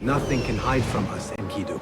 Nothing can hide from us, Enkidu.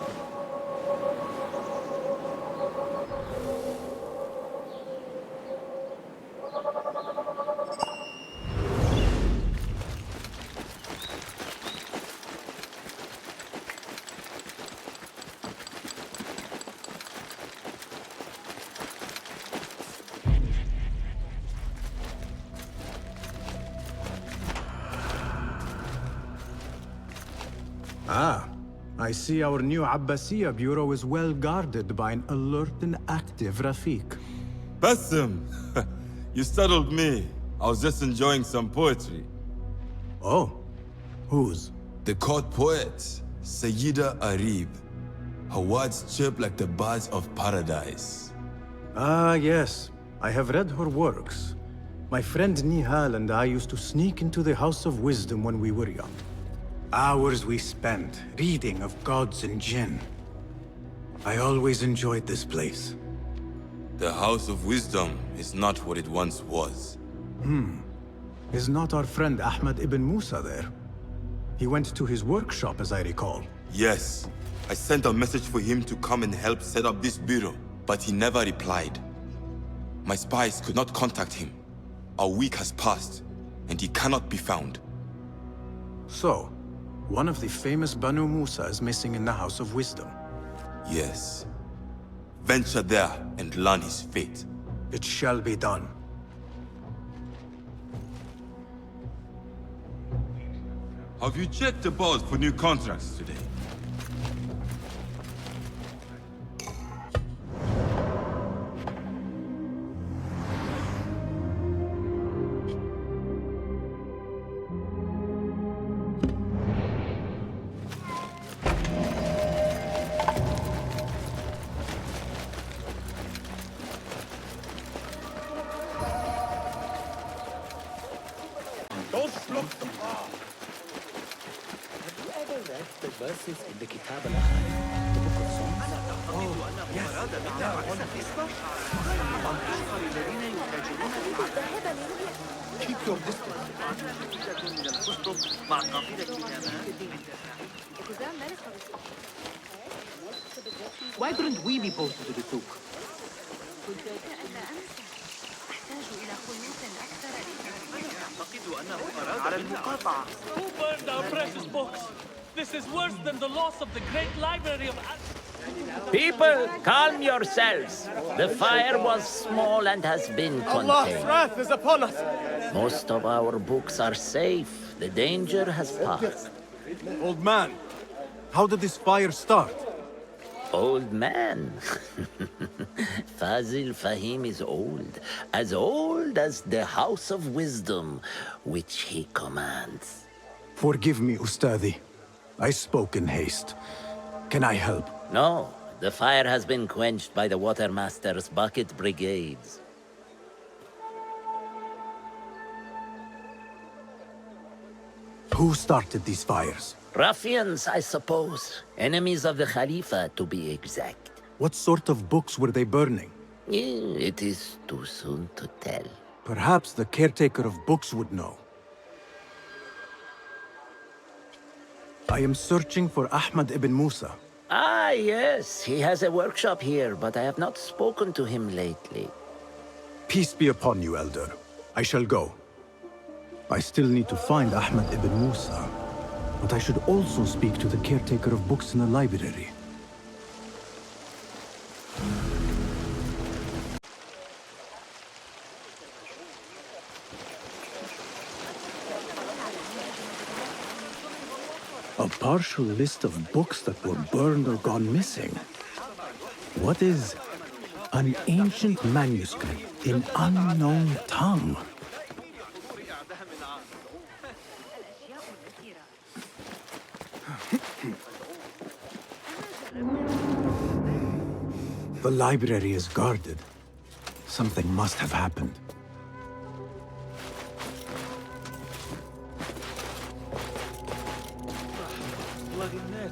I see our new Abbasiya bureau is well guarded by an alert and active Rafiq. Bassem! You startled me. I was just enjoying some poetry. Oh? Whose? The court poet, Sayyida Arib. Her words chirp like the birds of paradise. Ah, yes. I have read her works. My friend Nihal and I used to sneak into the House of Wisdom when we were young. Hours we spent reading of gods and jinn. I always enjoyed this place. The House of Wisdom is not what it once was. Is not our friend Ahmad ibn Musa there? He went to his workshop, as I recall. Yes. I sent a message for him to come and help set up this bureau, but he never replied. My spies could not contact him. A week has passed, and he cannot be found. So, one of the famous Banu Musa is missing in the House of Wisdom. Yes. Venture there and learn his fate. It shall be done. Have you checked the board for new contracts today? The verses in the Kitab al-Akhari, the Book of Songs. Keep your distance. Why couldn't we be posted to the Souk? Who burned our precious books? This is worse than the loss of the great library of... People, calm yourselves. The fire was small and has been contained. wrath is upon us! Most of our books are safe. The danger has passed. Old man, how did this fire start? Old man. Fazil Fahim is old as the House of Wisdom, which he commands. Forgive me, Ustadi. I spoke in haste. Can I help? No, the fire has been quenched by the Watermaster's bucket brigades. Who started these fires? Ruffians, I suppose. Enemies of the Khalifa, to be exact. What sort of books were they burning? It is too soon to tell. Perhaps the caretaker of books would know. I am searching for Ahmad ibn Musa. Ah, yes. He has a workshop here, but I have not spoken to him lately. Peace be upon you, Elder. I shall go. I still need to find Ahmad ibn Musa, but I should also speak to the caretaker of books in the library. A partial list of books that were burned or gone missing. What is an ancient manuscript in unknown tongue? The library is guarded. Something must have happened. Bloody net.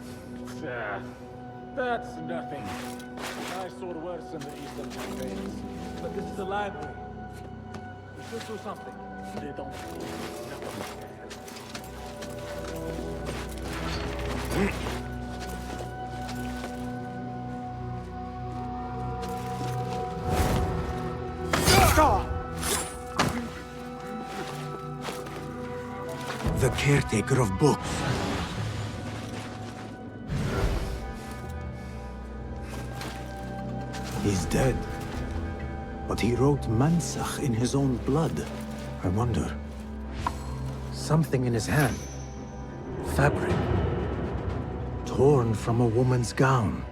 That's nothing. I saw worse in the Eastern campaigns. But this is a library. We should do something. They don't. Nothing. caretaker of books. He's dead. But he wrote Mansach in his own blood. I wonder. Something in his hand. Fabric. Torn from a woman's gown.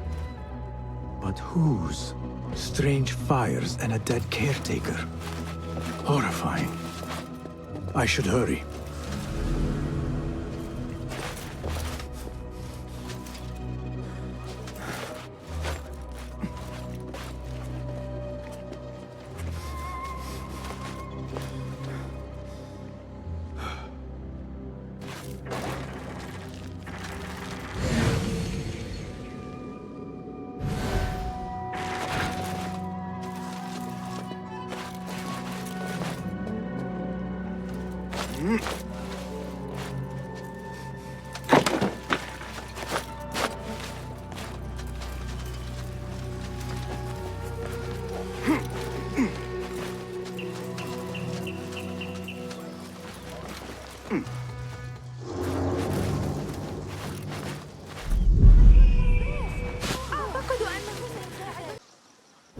But whose? Strange fires and a dead caretaker. Horrifying. I should hurry.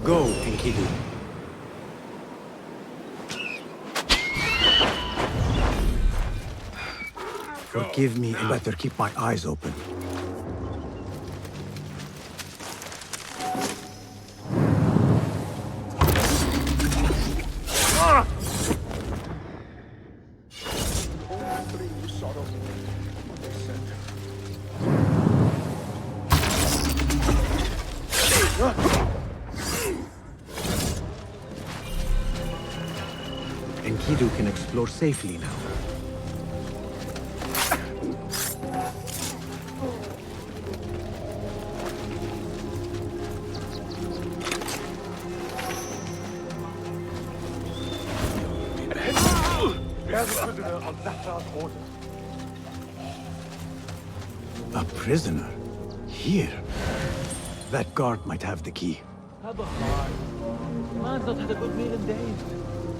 Go, Enkidu. Forgive me, I better keep my eyes open. Enkidu can explore safely now. A prisoner? Here? That guard might have the key. Have a heart. The man's not had a good meal in days.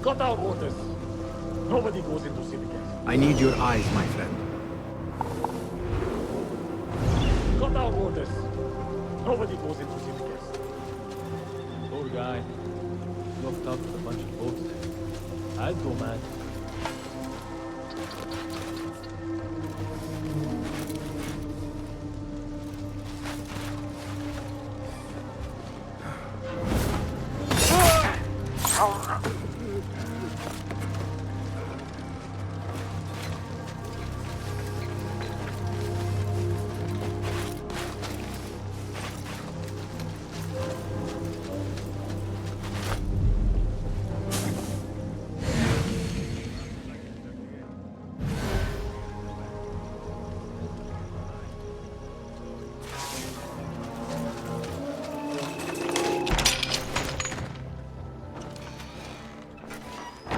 Cut out orders. Nobody goes into city gates. I need your eyes, my friend. Cut out orders. Nobody goes into city gates. Poor guy. Locked up with a bunch of books. I'd go mad.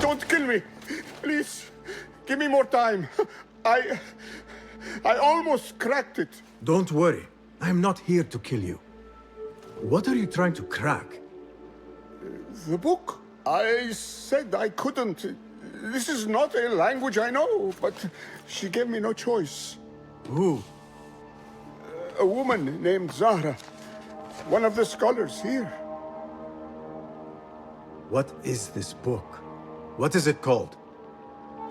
Don't kill me! Please, give me more time. I almost cracked it. Don't worry. I'm not here to kill you. What are you trying to crack? The book? I said I couldn't. This is not a language I know, but she gave me no choice. Who? A woman named Zahra. One of the scholars here. What is this book? What is it called?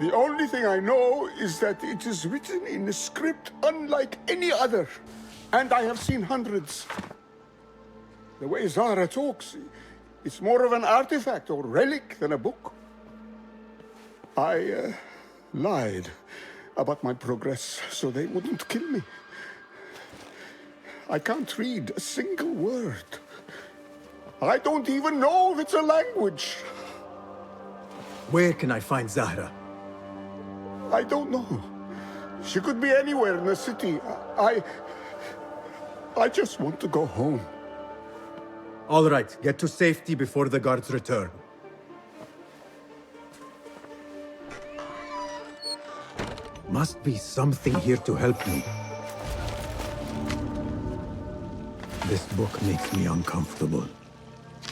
The only thing I know is that it is written in a script unlike any other. And I have seen hundreds. The way Zahra talks, it's more of an artifact or relic than a book. I lied about my progress so they wouldn't kill me. I can't read a single word. I don't even know if it's a language. Where can I find Zahra? I don't know. She could be anywhere in the city. I just want to go home. All right, get to safety before the guards return. Must be something here to help me. This book makes me uncomfortable.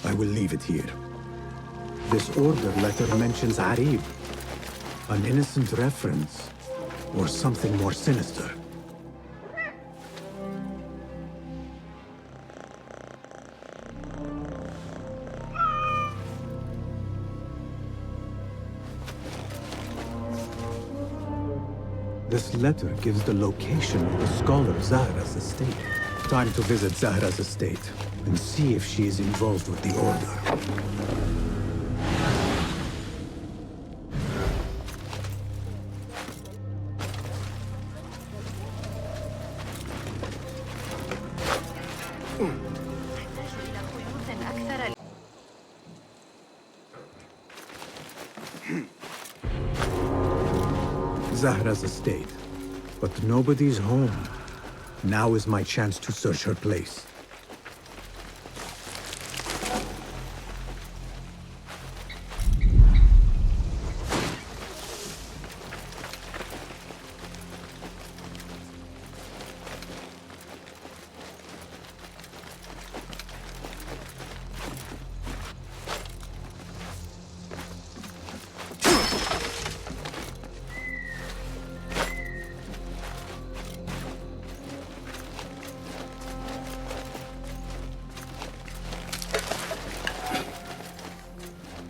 I will leave it here. This order letter mentions Arib. An innocent reference. or something more sinister? This letter gives the location of the scholar Zahra's estate. Time to visit Zahra's estate and see if she is involved with the Order. Zahra's estate, but nobody's home. Now is my chance to search her place.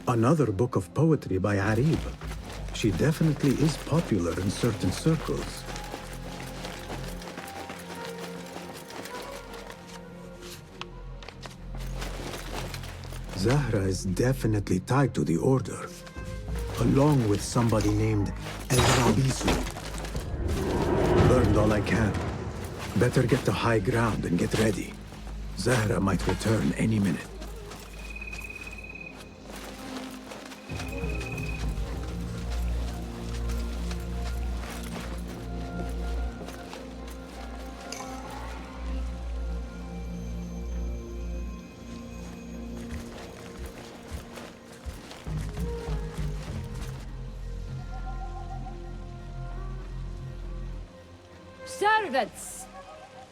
Another book of poetry by Arib. She definitely is popular in certain circles. Zahra is definitely tied to the Order, along with somebody named El-Rabisu. Learned all I can. Better get to high ground and get ready. Zahra might return any minute. Servants,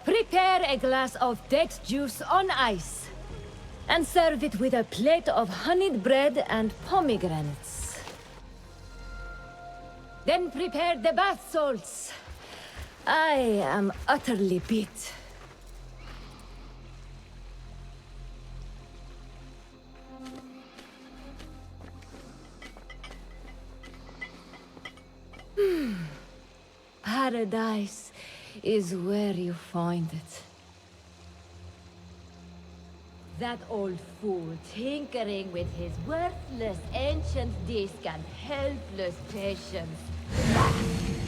prepare a glass of date juice on ice, and serve it with a plate of honeyed bread and pomegranates. Then prepare the bath salts. I am utterly beat. Paradise is where you find it. That old fool tinkering with his worthless ancient disc and helpless patience.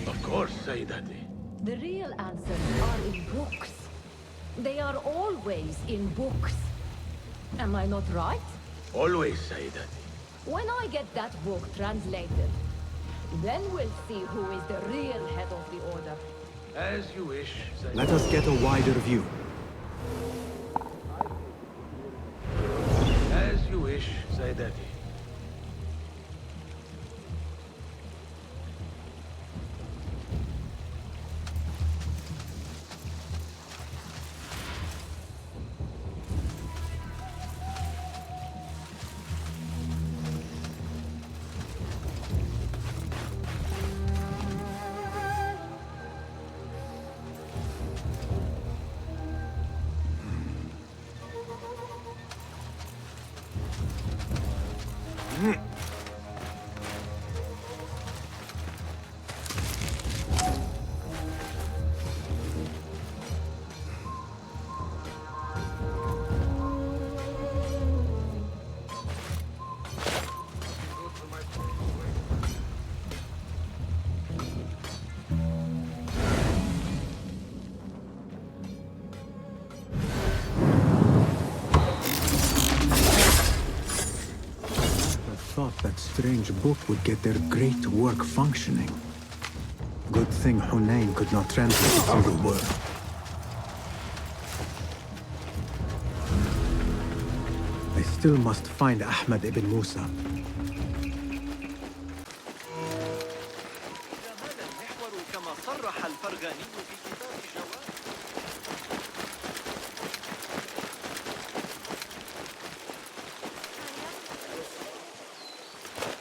Of course, Sayyidati. The real answers are in books. They are always in books. Am I not right? Always, Sayyidati. When I get that book translated, then we'll see who is the real head of the Order. As you wish, Sayyidati. Let us get a wider view. As you wish, Sayyidati. Thought that strange book would get their great work functioning. Good thing Hunayn could not translate a single word. I still must find Ahmad ibn Musa.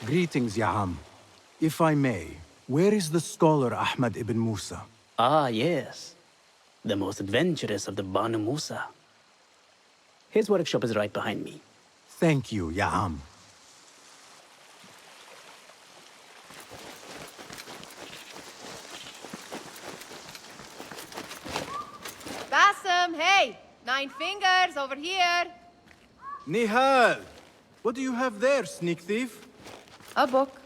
Greetings, Yaham. If I may, Where is the scholar Ahmad ibn Musa? Ah, yes. The most adventurous of the Banu Musa. His workshop is right behind me. Thank you, Ya'am. Bassem, hey! 9 fingers, over here! Nihal! What do you have there, sneak thief? A book.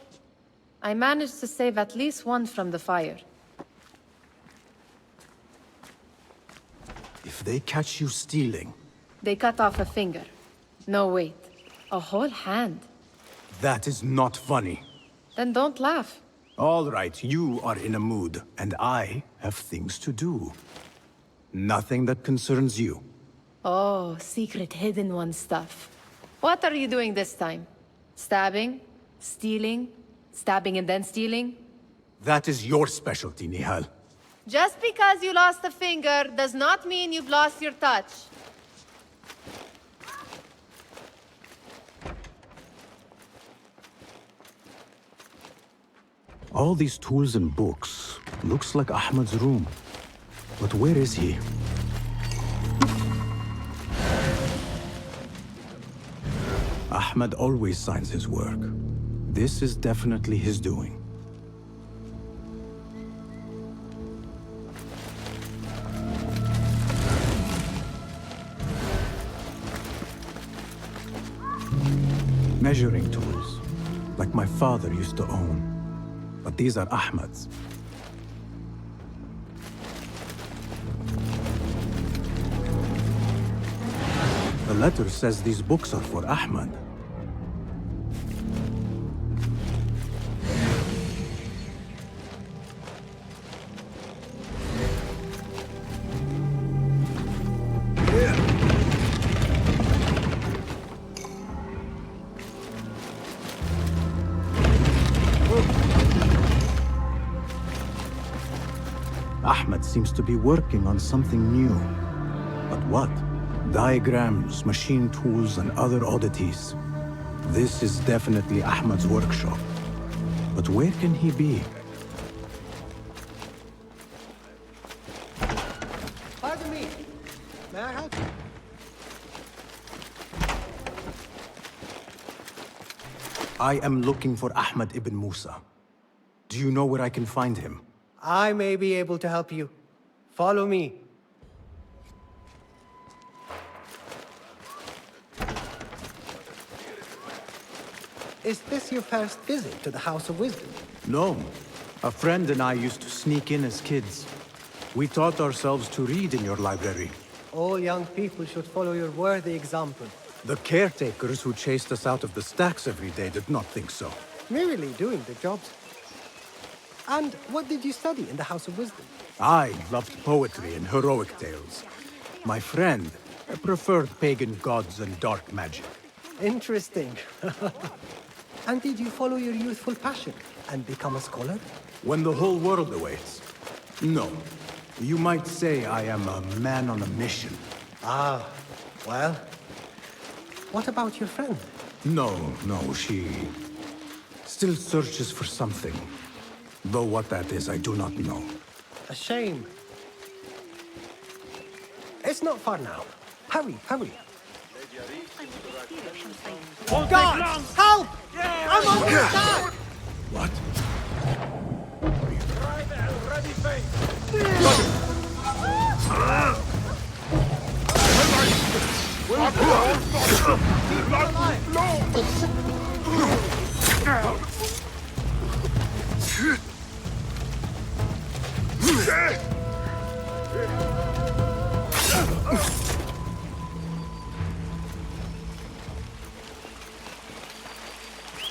I managed to save at least one from the fire. If they catch you stealing... They cut off a finger. No, wait. A whole hand. That is not funny. Then don't laugh. All right, you are in a mood, and I have things to do. Nothing that concerns you. Oh, secret hidden one stuff. What are you doing this time? Stabbing? Stealing? Stabbing and then stealing? That is your specialty, Nihal. Just because you lost a finger does not mean you've lost your touch. All these tools and books. Looks like Ahmad's room. But where is he? Ahmad always signs his work. This is definitely his doing. Measuring tools, like my father used to own. But these are Ahmad's. The letter says these books are for Ahmad. Ahmad seems to be working on something new. But what? Diagrams, machine tools, and other oddities. This is definitely Ahmad's workshop. But where can he be? Pardon me. May I help you? I am looking for Ahmad ibn Musa. Do you know where I can find him? I may be able to help you. Follow me. Is this your first visit to the House of Wisdom? No. A friend and I used to sneak in as kids. We taught ourselves to read in your library. All young people should follow your worthy example. The caretakers who chased us out of the stacks every day did not think so. Merely doing their jobs. And what did you study in the House of Wisdom? I loved poetry and heroic tales. My friend preferred pagan gods and dark magic. Interesting. And did you follow your youthful passion and become a scholar? When the whole world awaits. No. You might say I am a man on a mission. Ah, well. What about your friend? No, she still searches for something. Though what that is, I do not know. A shame. It's not far now. Hurry, hurry. God, help! I'm under attack! What?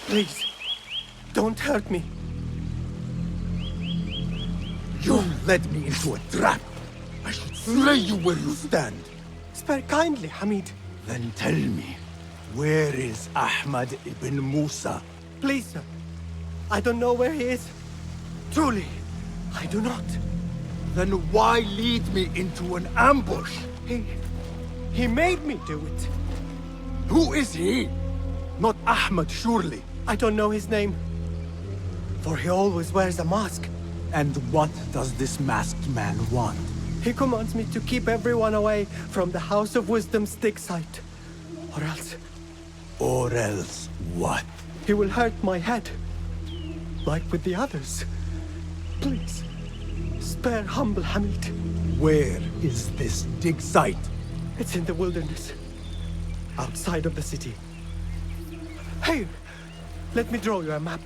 Please, don't hurt me. You led me into a trap. I should slay you where you stand. Spare kindly, Hamid. Then tell me, where is Ahmad ibn Musa? Please, sir. I don't know where he is. Truly, I do not. Then why lead me into an ambush? He made me do it. Who is he? Not Ahmad, surely. I don't know his name. for he always wears a mask. And what does this masked man want? He commands me to keep everyone away from the House of Wisdom's dig site. Or else, Or else what? he will hurt my head. Like with the others. Please, spare humble Hamid. Where is this dig site? It's in the wilderness. Outside of the city. Here, let me draw you a map.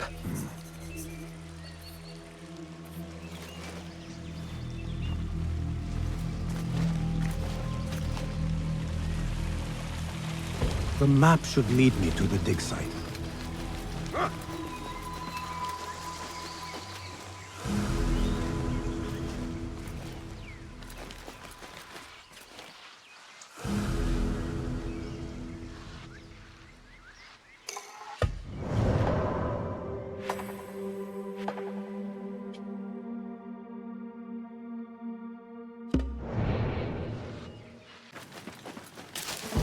The map should lead me to the dig site.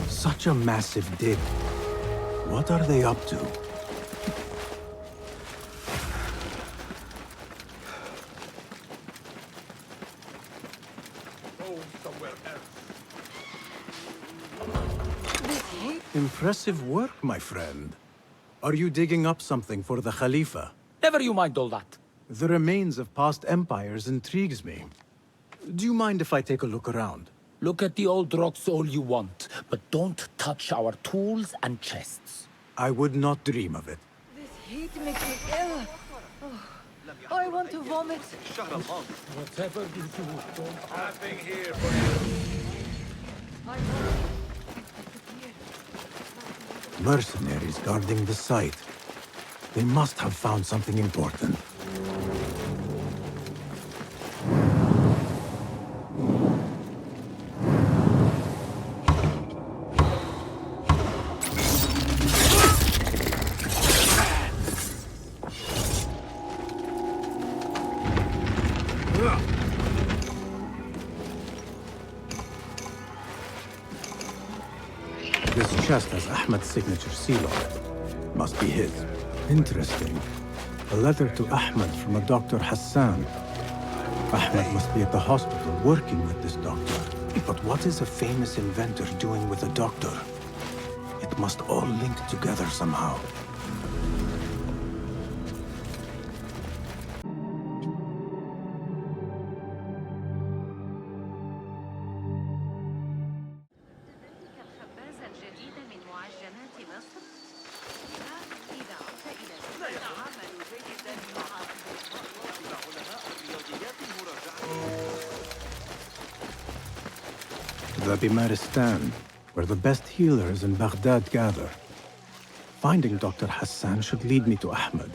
Such a massive dig. What are they up to? Impressive work, my friend. Are you digging up something for the Khalifa? Never you mind all that. The remains of past empires intrigues me. Do you mind if I take a look around? Look at the old rocks all you want, but don't touch our tools and chests. I would not dream of it. This heat makes me ill. Oh, I want to vomit. Whatever you do, don't... Nothing here for you. Mercenaries guarding the site. They must have found something important. This chest has Ahmed's signature seal on it. Must be his. Interesting. A letter to Ahmed from a Dr. Hassan. Ahmed must be at the hospital working with this doctor. But what is a famous inventor doing with a doctor? It must all link together somehow. The Bimaristan, where the best healers in Baghdad gather. Finding Dr. Hassan should lead me to Ahmed.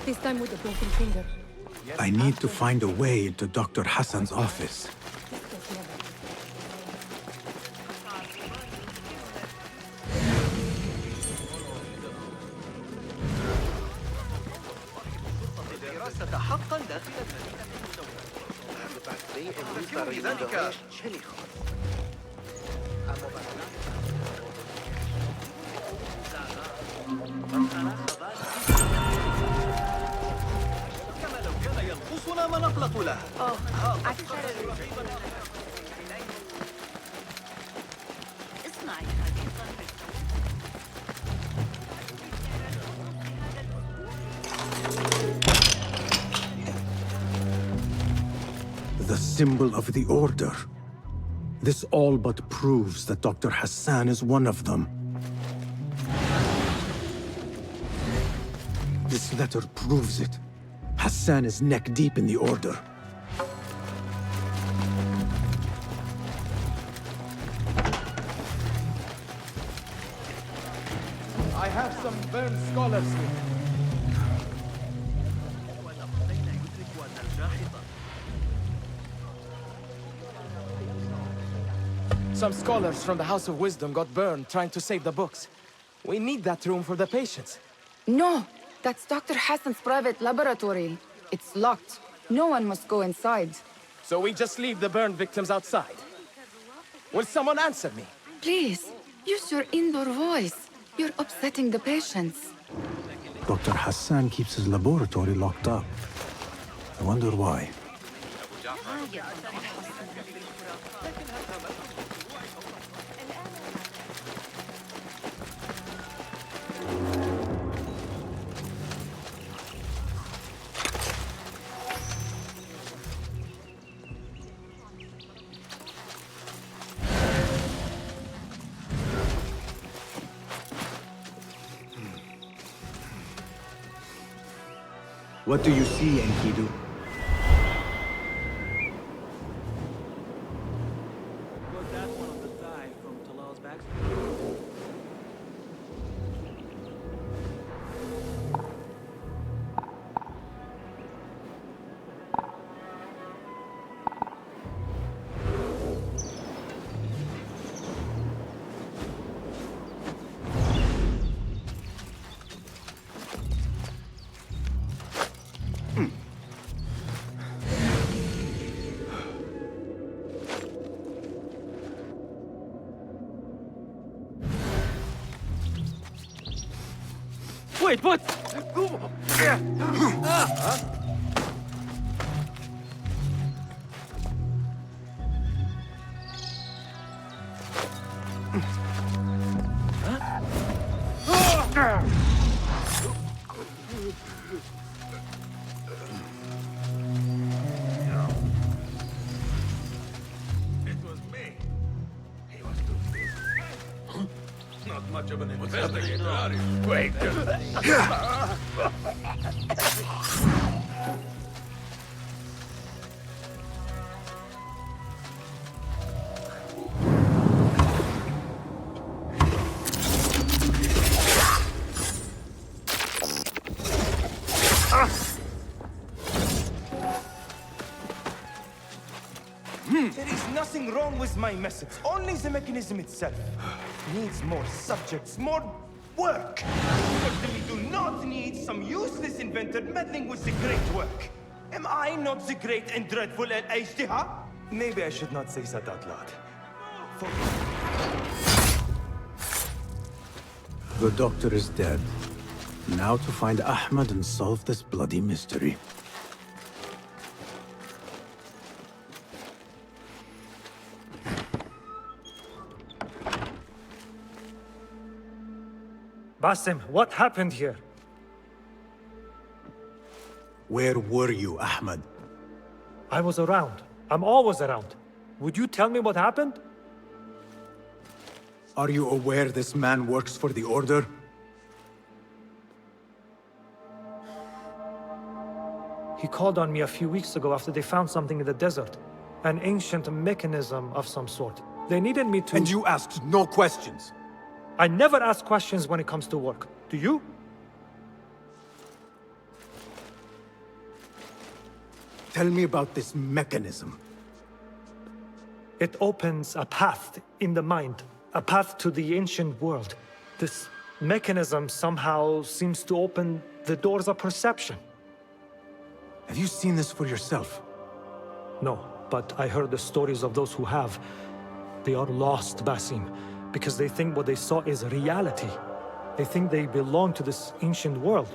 This time with a broken finger. I need to find a way into Dr. Hassan's office. The symbol of the Order. This all but proves that Dr. Hassan is one of them. This letter proves it. Hassan is neck deep in the Order. I have some burned scholars here. Some scholars from the House of Wisdom got burned trying to save the books. We need that room for the patients. No! That's Dr. Hassan's private laboratory. It's locked. No one must go inside. So we just leave the burn victims outside. Will someone answer me? Please, use your indoor voice. You're upsetting the patients. Dr. Hassan keeps his laboratory locked up. I wonder why. What do you see, Enkidu? Was that one of the guy from Talal's backstory? Wait, what? It was me. He was too not much of an investigator, are you? Wait. There is nothing wrong with my message, only the mechanism itself. Needs more subjects, more work. Certainly do not need some useless inventor meddling with the great work. Am I not the great and dreadful Al-Ajtiha? Maybe I should not say that out loud. The doctor is dead. Now to find Ahmed and solve this bloody mystery. Basim, what happened here? Where were you, Ahmed? I was around. I'm always around. Would you tell me what happened? Are you aware this man works for the Order? He called on me a few weeks ago after they found something in the desert. An ancient mechanism of some sort. They needed me to... And you asked no questions? I never ask questions when it comes to work. Do you? Tell me about this mechanism. It opens a path in the mind. A path to the ancient world. This mechanism somehow seems to open the doors of perception. Have you seen this for yourself? No, but I heard the stories of those who have. They are lost, Basim, because they think what they saw is reality. They think they belong to this ancient world.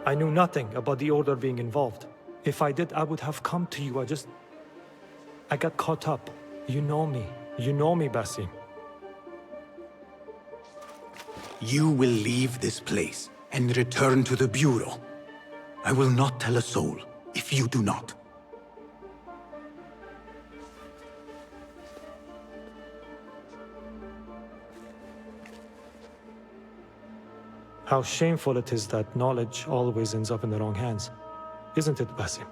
I knew nothing about the Order being involved. If I did, I would have come to you. I got caught up. You know me. You know me, Basim. You will leave this place and return to the Bureau. I will not tell a soul if you do not. How shameful it is that knowledge always ends up in the wrong hands. Isn't it, Basim?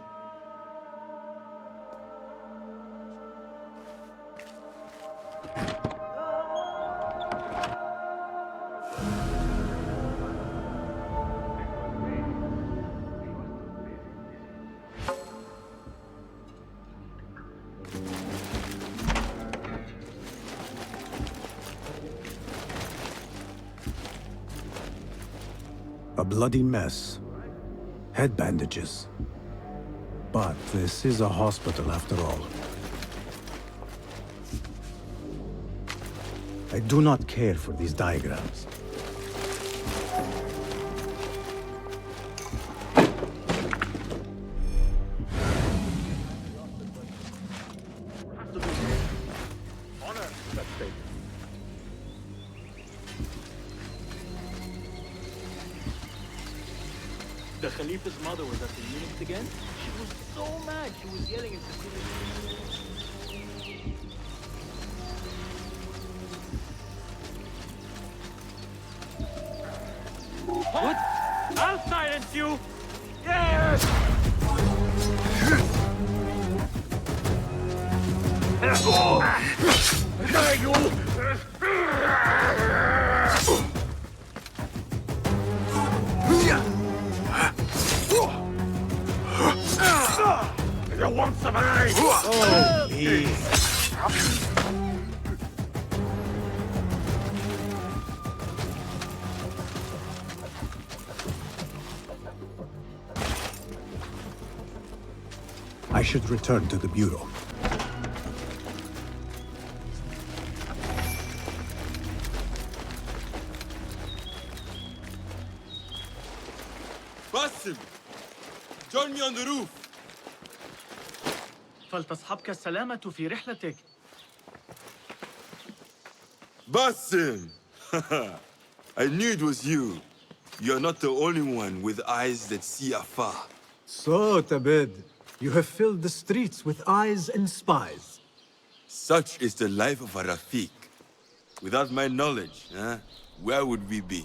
A bloody mess. Head bandages. But this is a hospital after all. I do not care for these diagrams. The Khalifa's mother was at the units again. She was so mad, she was yelling at the ceiling. What? I'll silence you! Yes! You want some ice? Oh, please. I should return to the Bureau. Basim! Join me on the roof! فلتصحبك السلامة في رحلتك. Basim! I knew it was you. You're not the only one with eyes that see afar. So, Tabed, you have filled the streets with eyes and spies. Such is the life of a Rafiq. Without my knowledge, where would we be?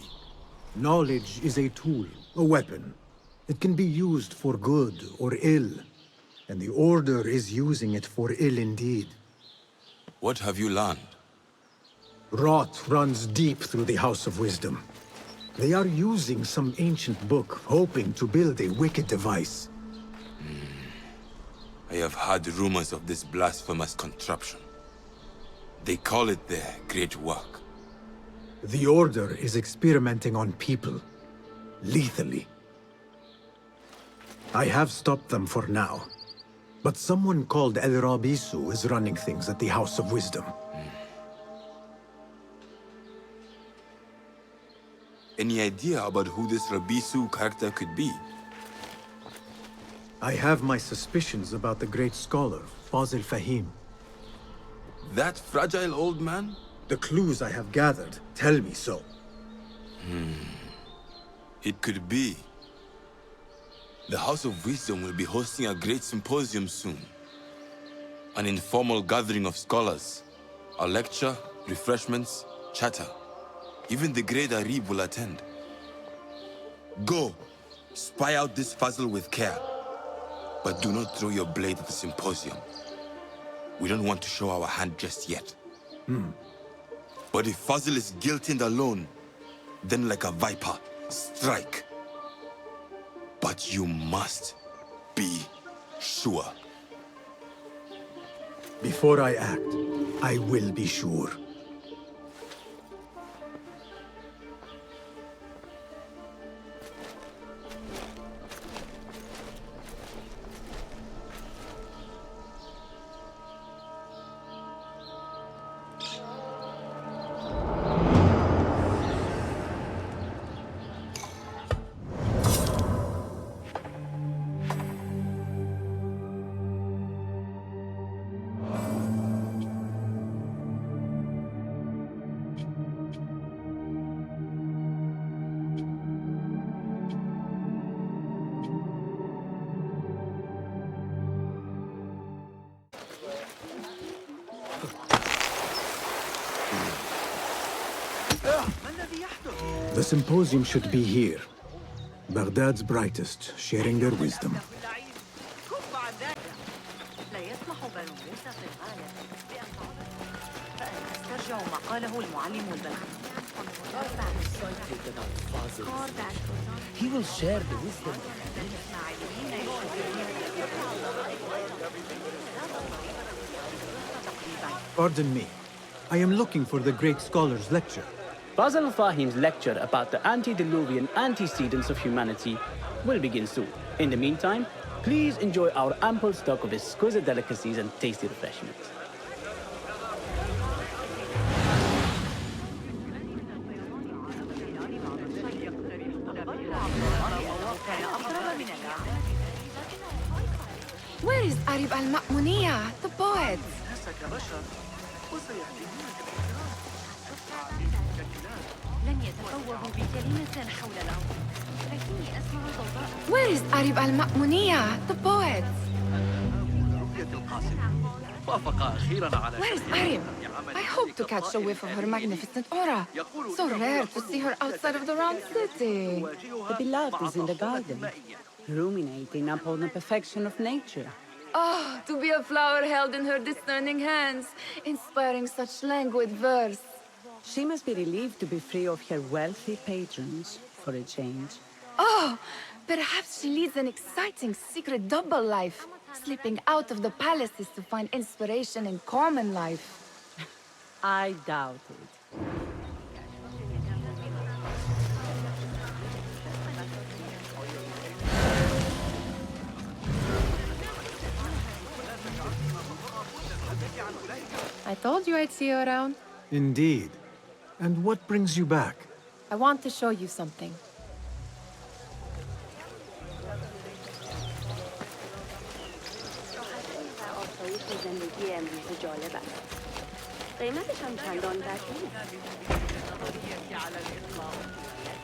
Knowledge is a tool, a weapon. It can be used for good or ill. And the Order is using it for ill indeed. What have you learned? Rot runs deep through the House of Wisdom. They are using some ancient book, hoping to build a wicked device. I have heard rumors of this blasphemous contraption. They call it their great work. The Order is experimenting on people, lethally. I have stopped them for now. But someone called El Rabisu is running things at the House of Wisdom. Any idea about who this Rabisu character could be? I have my suspicions about the great scholar, Fazil Fahim. That fragile old man? The clues I have gathered tell me so. It could be. The House of Wisdom will be hosting a great symposium soon. An informal gathering of scholars. A lecture, refreshments, chatter. Even the great Arib will attend. Go, spy out this Fazil with care. But do not throw your blade at the symposium. We don't want to show our hand just yet. But if Fazil is guilty and alone, then like a viper, strike. But you must be sure. Before I act, I will be sure. The symposium should be here. Baghdad's brightest, sharing their wisdom. He will share the wisdom. Pardon me. I am looking for the great scholar's lecture. Fazl Fahim's lecture about the antediluvian antecedents of humanity will begin soon. In the meantime, Please enjoy our ample stock of exquisite delicacies and tasty refreshments. Where is Arib al-Ma'muniya, the poet? Where is Arib al-Ma'muniya, the poet? Where is Arib? I hope to catch a whiff of her magnificent aura. So rare to see her outside of the round city. The beloved is in the garden, ruminating upon the perfection of nature. Oh, to be a flower held in her discerning hands, inspiring such languid verse. She must be relieved to be free of her wealthy patrons, for a change. Oh, perhaps she leads an exciting secret double life, slipping out of the palaces to find inspiration in common life. I doubt it. I told you I'd see you around. Indeed. And what brings you back? I want to show you something.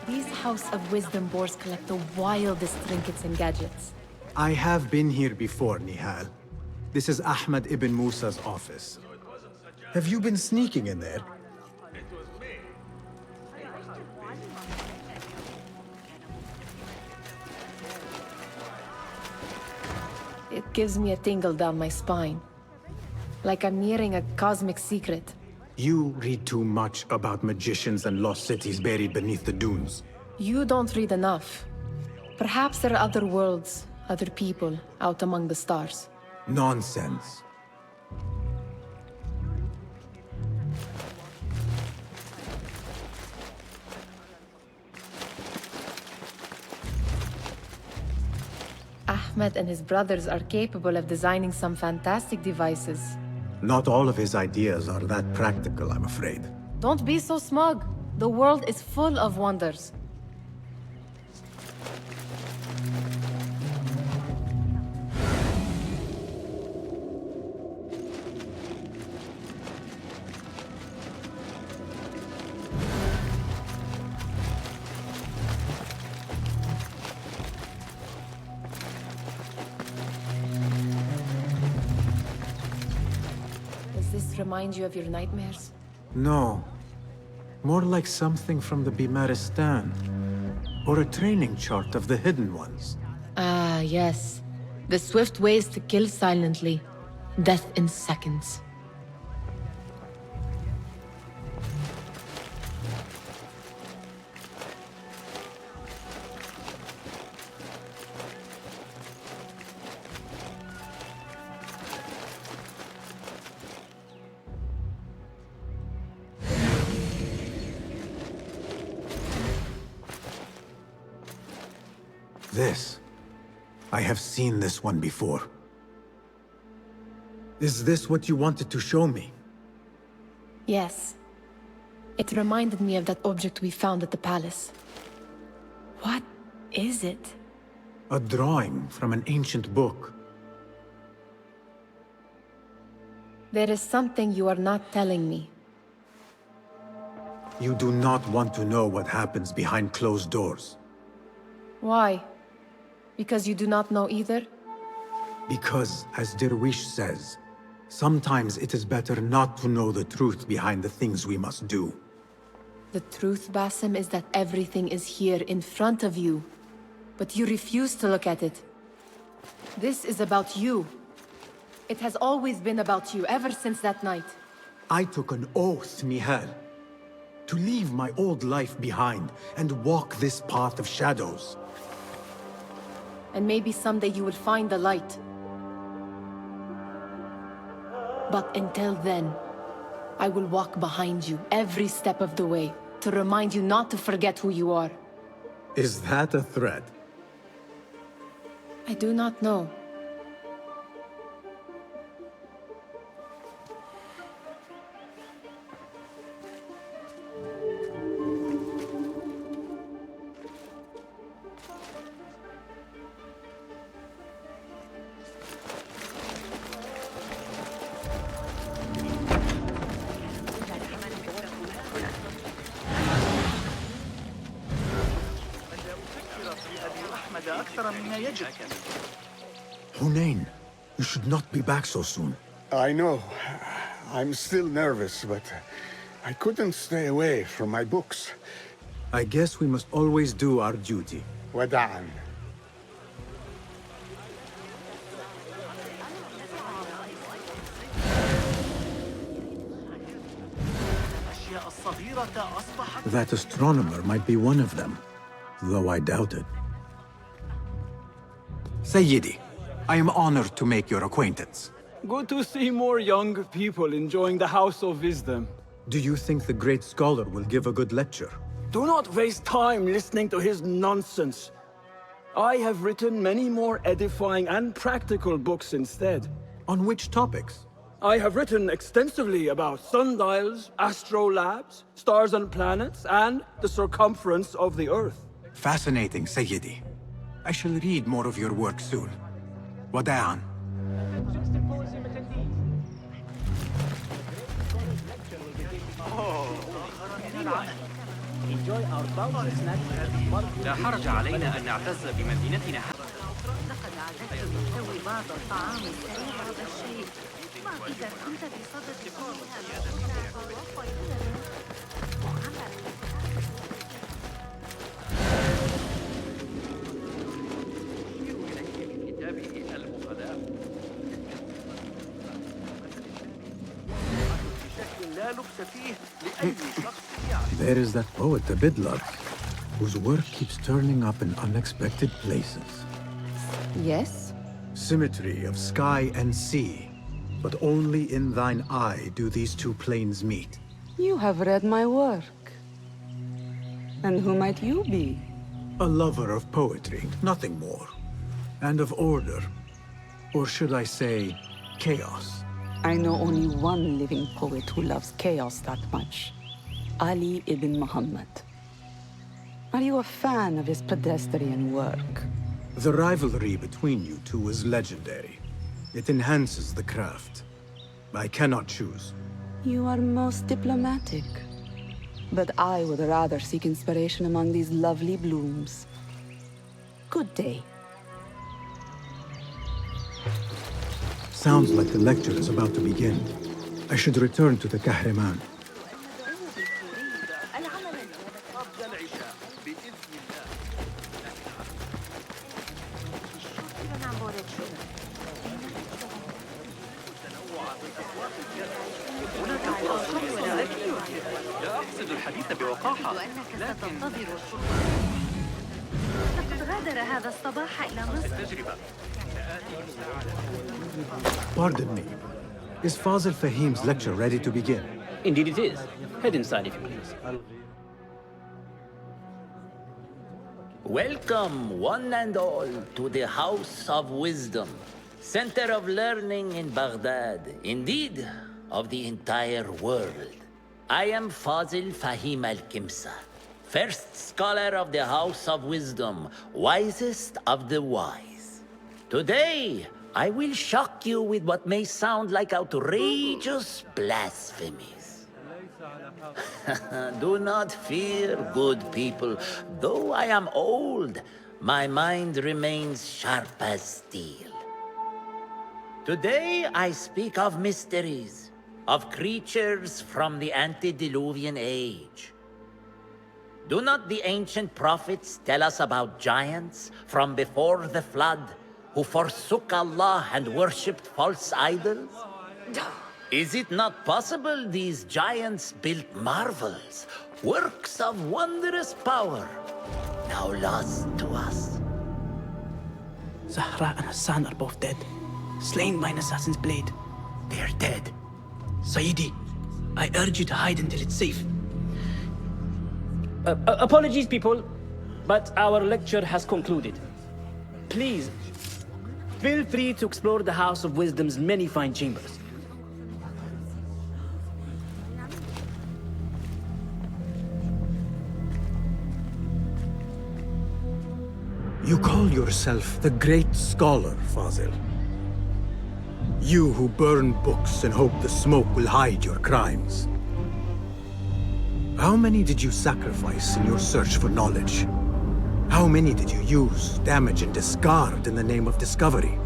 These House of Wisdom boars collect the wildest trinkets and gadgets. I have been here before, Nihal. This is Ahmed ibn Musa's office. Have you been sneaking in there? It gives me a tingle down my spine. Like I'm nearing a cosmic secret. You read too much about magicians and lost cities buried beneath the dunes. You don't read enough. Perhaps there are other worlds, other people, out among the stars. Nonsense. Ahmed and his brothers are capable of designing some fantastic devices. Not all of his ideas are that practical, I'm afraid. Don't be so smug. The world is full of wonders. Does this remind you of your nightmares? No. More like something from the Bimaristan. Or a training chart of the Hidden Ones. Ah, yes. The swift ways to kill silently. Death in seconds. This. I have seen this one before. Is this what you wanted to show me? Yes. It reminded me of that object we found at the palace. What is it? A drawing from an ancient book. There is something you are not telling me. You do not want to know what happens behind closed doors. Why? Because you do not know either? Because, as Derwish says, sometimes it is better not to know the truth behind the things we must do. The truth, Basim, is that everything is here in front of you. But you refuse to look at it. This is about you. It has always been about you, ever since that night. I took an oath, Nihal, to leave my old life behind and walk this path of shadows. And maybe someday you will find the light. But until then, I will walk behind you every step of the way to remind you not to forget who you are. Is that a threat? I do not know. Hunain, you should not be back so soon. I know. I'm still nervous, but I couldn't stay away from my books. I guess we must always do our duty. Wada'an. That astronomer might be one of them, though I doubt it. Sayyidi, I am honored to make your acquaintance. Good to see more young people enjoying the House of Wisdom. Do you think the great scholar will give a good lecture? Do not waste time listening to his nonsense. I have written many more edifying and practical books instead. On which topics? I have written extensively about sundials, astrolabes, stars and planets, and the circumference of the Earth. Fascinating, Sayyidi. I shall read more of your work soon. Wada'an. Enjoy our bounty snacks. لا حرج علينا أن نعتز بمدينتنا. لقد عادت بتسوي بعض الطعام السريع هذا الشيء. ما إذا كنت بصدد There is that poet, the Bidlard, whose work keeps turning up in unexpected places. Yes? Symmetry of sky and sea, but only in thine eye do these two planes meet. You have read my work. And who might you be? A lover of poetry, nothing more. And of order. Or should I say, chaos. I know only one living poet who loves chaos that much. Ali ibn Muhammad. Are you a fan of his pedestrian work? The rivalry between you two is legendary. It enhances the craft. I cannot choose. You are most diplomatic. But I would rather seek inspiration among these lovely blooms. Good day. Sounds like the lecture is about to begin. I should return to the Kahraman. لا أقصد الحديث بوقاحة. لكن لقد غادر هذا الصباح إلى مصر. Pardon me. Is Fazil Fahim's lecture ready to begin? Indeed it is. Head inside if you please. Welcome, one and all, to the House of Wisdom, center of learning in Baghdad, indeed, of the entire world. I am Fazil Fahim al-Kimsa, first scholar of the House of Wisdom, wisest of the wise. Today, I will shock you with what may sound like outrageous blasphemies. Do not fear, good people. Though I am old, my mind remains sharp as steel. Today, I speak of mysteries, of creatures from the antediluvian age. Do not the ancient prophets tell us about giants from before the flood who forsook Allah and worshipped false idols? Is it not possible these giants built marvels, works of wondrous power, now lost to us? Zahra and Hassan are both dead, slain by an assassin's blade. They are dead. Sayyidi, I urge you to hide until it's safe. Apologies, people, but our lecture has concluded. Please, Feel free to explore the House of Wisdom's many fine chambers. You call yourself the Great Scholar, Fazil. You who burn books and hope the smoke will hide your crimes. How many did you sacrifice in your search for knowledge? How many did you use, damage, and discard in the name of discovery?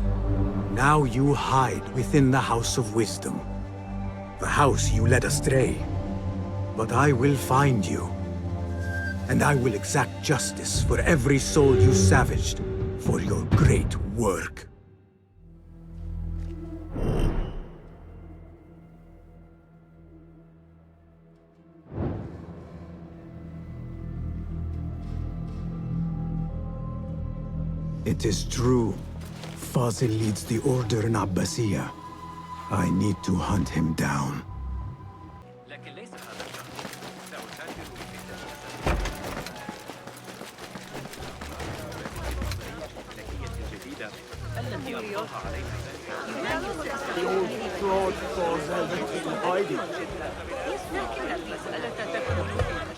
Now you hide within the House of Wisdom. The house you led astray. But I will find you. And I will exact justice for every soul you savaged for your great work. It is true. Fazil leads the Order in Abbasiyah. I need to hunt him down. The old fraud falls in hiding.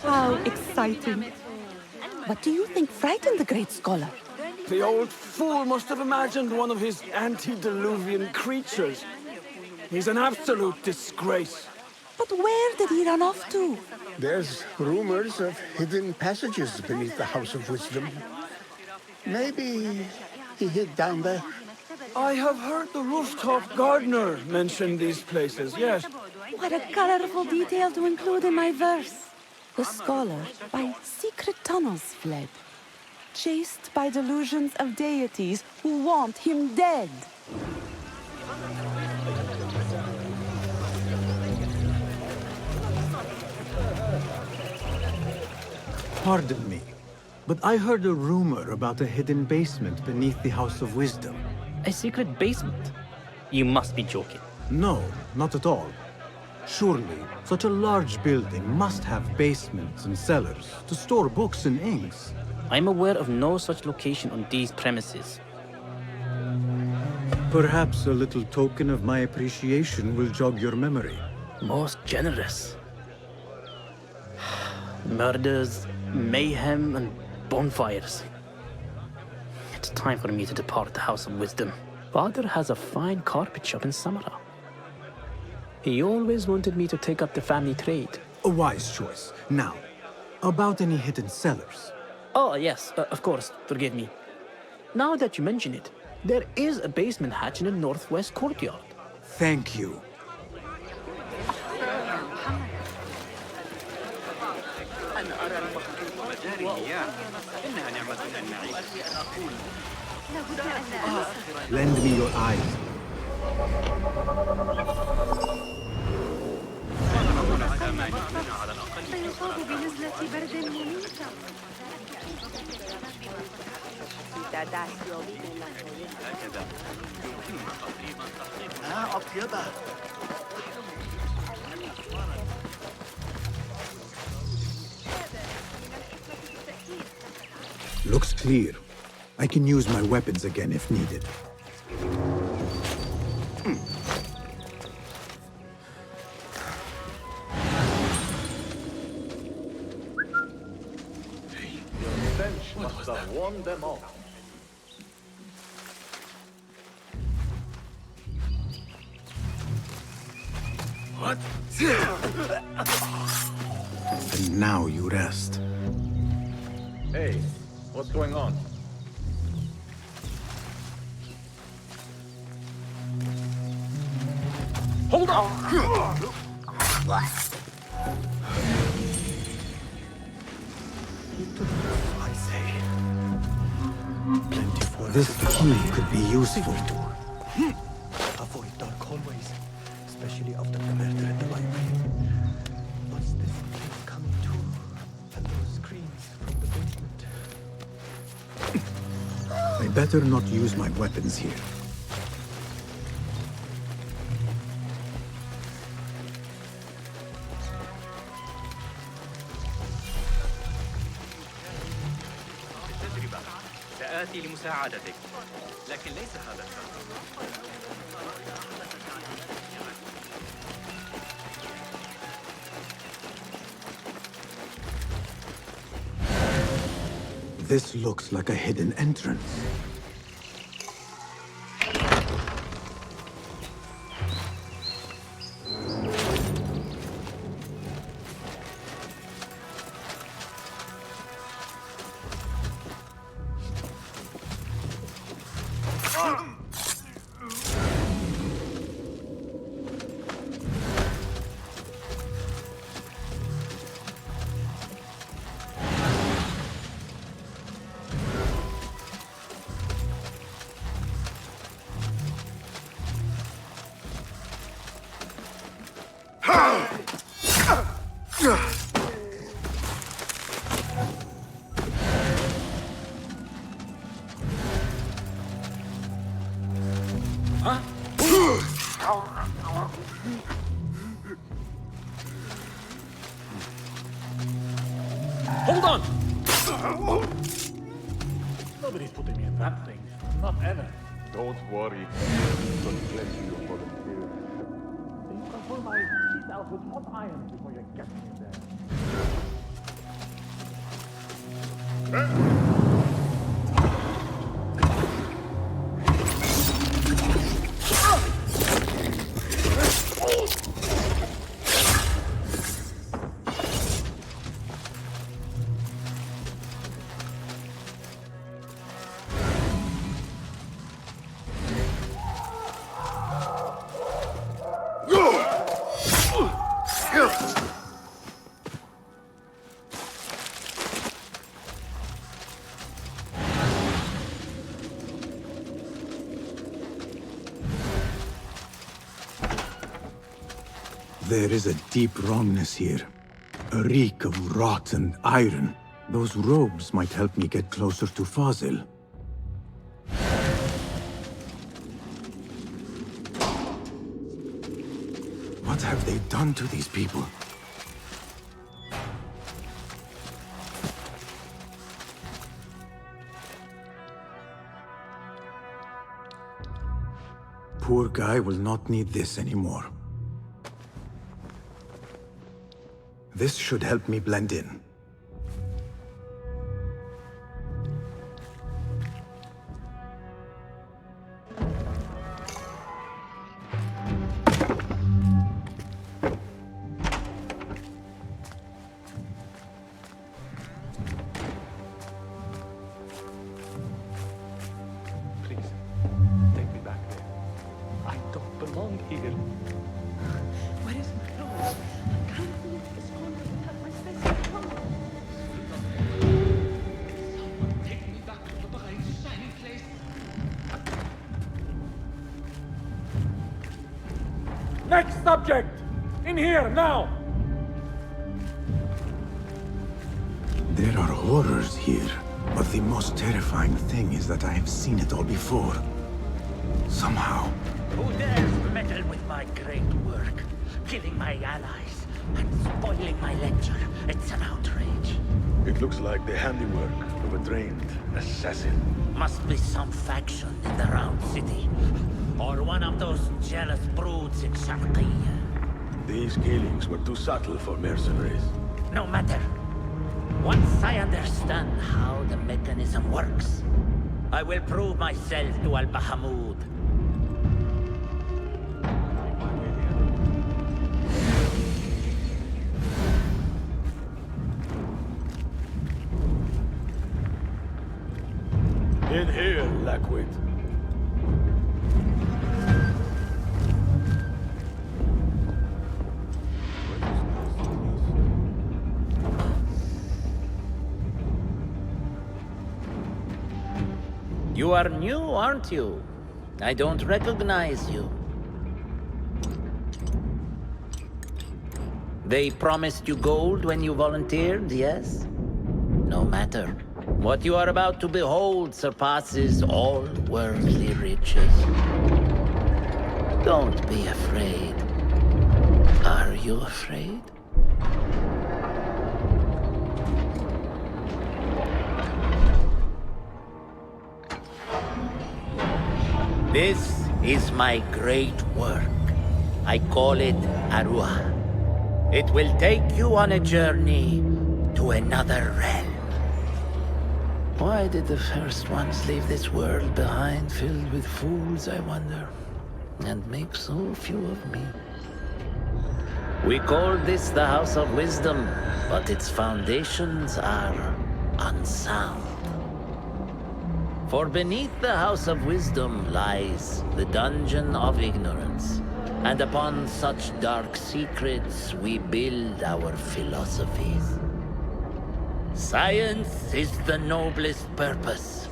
How exciting. What do you think frightened the great scholar? The old fool must have imagined one of his antediluvian creatures. He's an absolute disgrace. But where did he run off to? There's rumors of hidden passages beneath the House of Wisdom. Maybe he hid down there. I have heard the rooftop gardener mention these places, yes. What a colorful detail to include in my verse. The scholar by secret tunnels fled, chased by delusions of deities who want him dead. Pardon me, but I heard a rumor about a hidden basement beneath the House of Wisdom. A secret basement? You must be joking. No, not at all. Surely, such a large building must have basements and cellars to store books and inks. I'm aware of no such location on these premises. Perhaps a little token of my appreciation will jog your memory. Most generous. Murders, mayhem, and bonfires. It's time for me to depart the House of Wisdom. Father has a fine carpet shop in Samara. He always wanted me to take up the family trade. A wise choice. Now, about any hidden cellars. Oh, yes, of course, forgive me. Now that you mention it, there is a basement hatch in the northwest courtyard. Thank you. Lend me your eyes. سيصاب بنزلة برد مميتة. Looks clear. I can use my weapons again if needed. Must have warned them all. What? And now you rest. Hey, what's going on? Hold on! I say. Plentiful. This key could be useful. Avoid dark hallways, especially after the murder in the library. What's this place coming to? And those screams from the basement. I better not use my weapons here. سآتي لمساعدتك، لكن ليس هذا الشرط. This looks like a hidden entrance. Hold on! Nobody's putting me in that thing. Not ever. Don't worry. Got plenty of volunteers. You control my teeth out with hot iron before you get me there. There is a deep wrongness here. A reek of rotten iron. Those robes might help me get closer to Fazil. What have they done to these people? Poor guy will not need this anymore. This should help me blend in. Please, take me back there. I don't belong here. Where is my clothes? I can't leave this corner without my special clothes. Someone take me back to the bright, shining place. Next subject! In here, now! There are horrors here, but the most terrifying thing is that I have seen it all before. Somehow. Who dares meddle with my great work? Killing my allies and spoiling my lecture. It's an outrage. It looks like the handiwork of a trained assassin. Must be some faction in the Round City. Or one of those jealous broods in Sharqiyya. These killings were too subtle for mercenaries. No matter. Once I understand how the mechanism works, I will prove myself to Al-Bahamud. In here, Lackwit. You are new, aren't you? I don't recognize you. They promised you gold when you volunteered, yes? No matter. What you are about to behold surpasses all worldly riches. Don't be afraid. Are you afraid? This is my great work. I call it Arua. It will take you on a journey to another realm. Why did the first ones leave this world behind filled with fools, I wonder, and make so few of me? We call this the House of Wisdom, but its foundations are unsound. For beneath the House of Wisdom lies the Dungeon of Ignorance, and upon such dark secrets we build our philosophies. Science is the noblest purpose.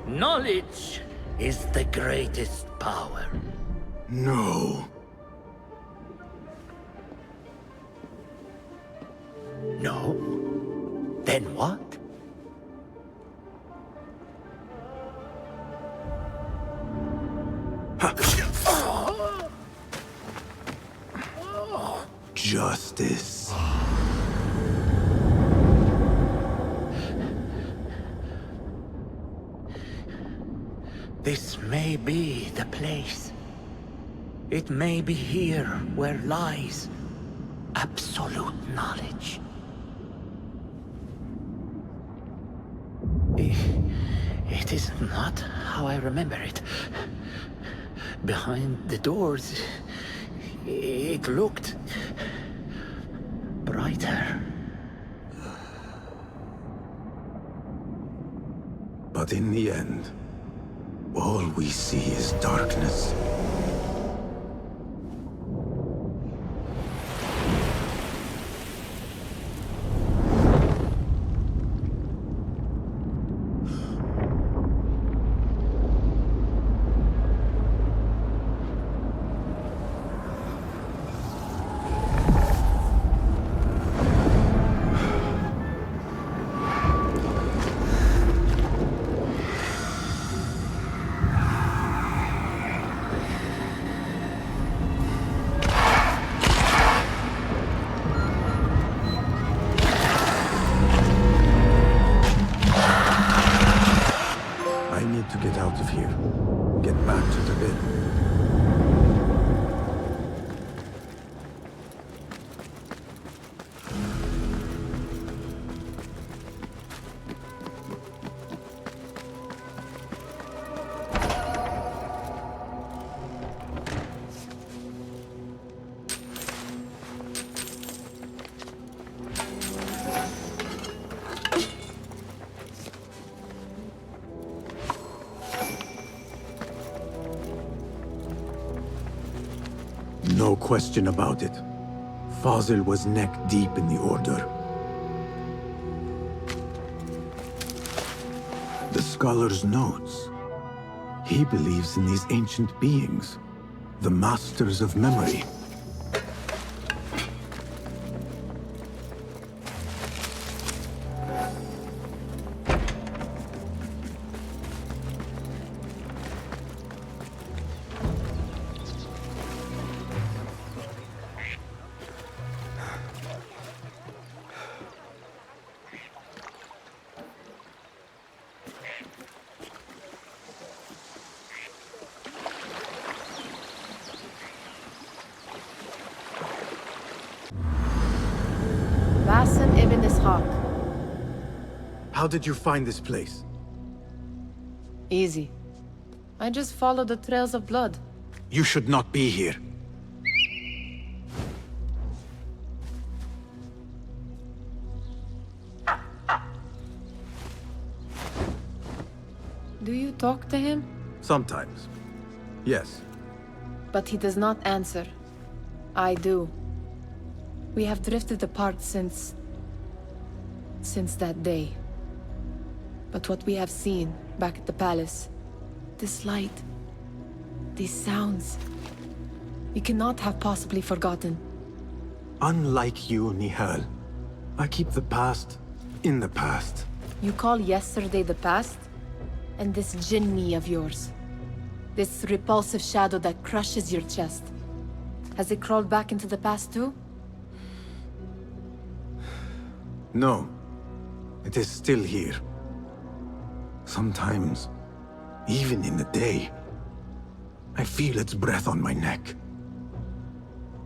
Knowledge is the greatest power. No. No? Then what? Justice. This may be the place. It may be here where lies absolute knowledge. It is not how I remember it. Behind the doors, it looked brighter. But in the end, all we see is darkness. To get out of here. Get back to the bed. No question about it. Fazil was neck deep in the Order. The scholar's notes. He believes in these ancient beings, the masters of memory. Basim ibn Ishaq. How did you find this place? Easy. I just followed the trails of blood. You should not be here. Do you talk to him? Sometimes. Yes. But he does not answer. I do. We have drifted apart since that day. But what we have seen back at the palace, this light, these sounds, we cannot have possibly forgotten. Unlike you, Nihal, I keep the past in the past. You call yesterday the past? And this jinni of yours, this repulsive shadow that crushes your chest, has it crawled back into the past too? No. It is still here. Sometimes, even in the day. I feel its breath on my neck.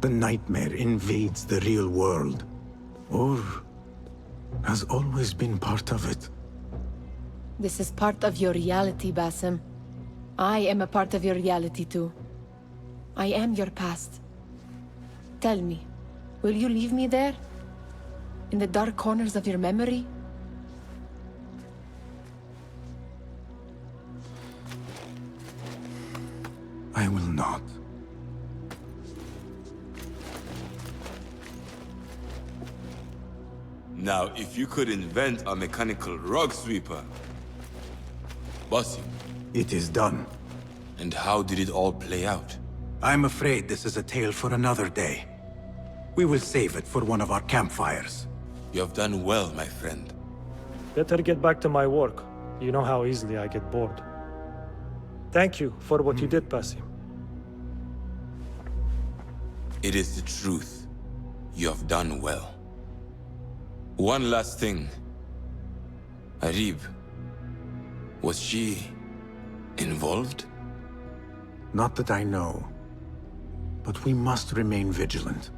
The nightmare invades the real world, or has always been part of it. This is part of your reality, Basim. I am a part of your reality too. I am your past. Tell me, will you leave me there? In the dark corners of your memory? I will not. Now, if you could invent a mechanical rug sweeper... Basim. It is done. And how did it all play out? I'm afraid this is a tale for another day. We will save it for one of our campfires. You have done well, my friend. Better get back to my work. You know how easily I get bored. Thank you for what you did, Basim. It is the truth. You have done well. One last thing. Arib, was she involved? Not that I know. But we must remain vigilant.